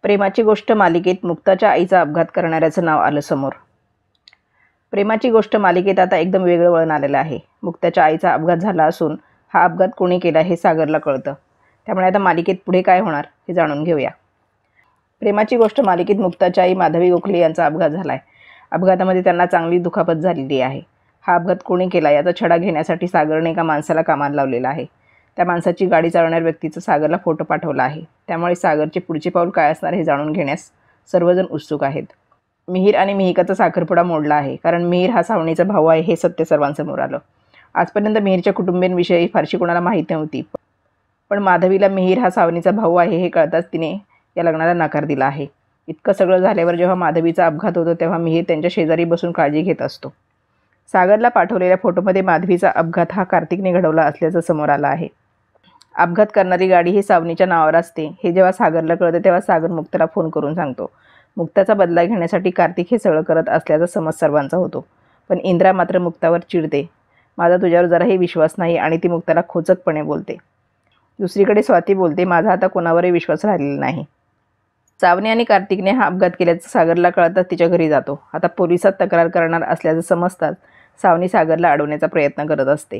प्रेमाची गोष्ट मालिकेत मुक्ताच्या आईचा अपघात करणाऱ्याचं नाव आलं समोर. प्रेमाची गोष्ट मालिकेत आता एकदम वेगळं वळण आलेलं आहे. मुक्ताच्या आईचा अपघात झाला असून हा अपघात कोणी केला हे सागरला कळतं. त्यामुळे आता मालिकेत पुढे काय होणार हे जाणून घेऊया. प्रेमाची गोष्ट मालिकेत मुक्ताच्या आई माधवी गोखले यांचा अपघात झाला आहे. अपघातामध्ये त्यांना चांगली दुखापत झालेली आहे. हा अपघात कोणी केला याचा छडा घेण्यासाठी सागरने एका माणसाला कामाला लावलेला आहे. त्या माणसाची गाडी चालवणाऱ्या व्यक्तीचा सागरला फोटो पाठवला आहे. त्यामुळे सागरचे पुढचे पाऊल काय असणार हे जाणून घेण्यास सर्वजण उत्सुक आहेत. मिहीर आणि मिहिकाचा साखरपुडा मोडला आहे, कारण मिहीर हा सावनीचा भाऊ आहे हे सत्य सर्वांसमोर आलं. आजपर्यंत मिहीरच्या कुटुंबियांविषयी फारशी कोणाला माहिती नव्हती, पण माधवीला मिहीर हा सावनीचा भाऊ आहे हे कळताच तिने या लग्नाला नकार दिला आहे. इतकं सगळं झाल्यावर जेव्हा माधवीचा अपघात होतो तेव्हा मिहीर त्यांच्या शेजारी बसून काळजी घेत असतो. सागरला पाठवलेल्या फोटोमध्ये माधवीचा अपघात हा कार्तिकने घडवला असल्याचं समोर आलं आहे. अपघात करणारी गाडी ही सावनीच्या नावावर असते हे जेव्हा सागरला कळतं तेव्हा सागर मुक्ताला फोन करून सांगतो. मुक्ताचा बदला घेण्यासाठी कार्तिक हे सगळं करत असल्याचा समज सर्वांचा होतो. पण इंद्रा मात्र मुक्तावर चिडते. माझा तुझ्यावर जराही विश्वास नाही आणि ती मुक्ताला खोचकपणे बोलते. दुसरीकडे स्वाती बोलते, माझा आता कोणावरही विश्वास राहिलेला नाही. सावनी आणि कार्तिकने हा अपघात केल्याचं सागरला कळताच तिच्या घरी जातो. आता पोलिसात तक्रार करणार असल्याचं समजताच सावनी सागरला अडवण्याचा प्रयत्न करत असते,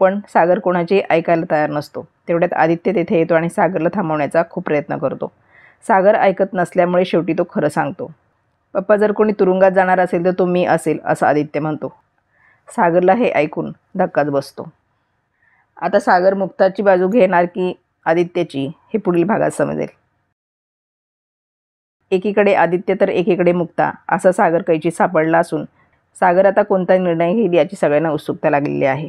पण सागर कोणाची ऐकायला तयार नसतो. तेवढ्यात आदित्य तेथे येतो आणि सागरला थांबवण्याचा खूप प्रयत्न करतो. सागर ऐकत नसल्यामुळे शेवटी तो खरं सांगतो. पप्पा, जर कोणी तुरुंगात जाणार असेल तर तो मी असेल, असं आदित्य म्हणतो. सागरला हे ऐकून धक्काच बसतो. आता सागर मुक्ताची बाजू घेणार की आदित्यची हे पुढील भागात समजेल. एकीकडे आदित्य तर एकीकडे मुक्ता असा सागर कैची सापडला असून सागर आता कोणता निर्णय घेईल याची सगळ्यांना उत्सुकता लागलेली आहे.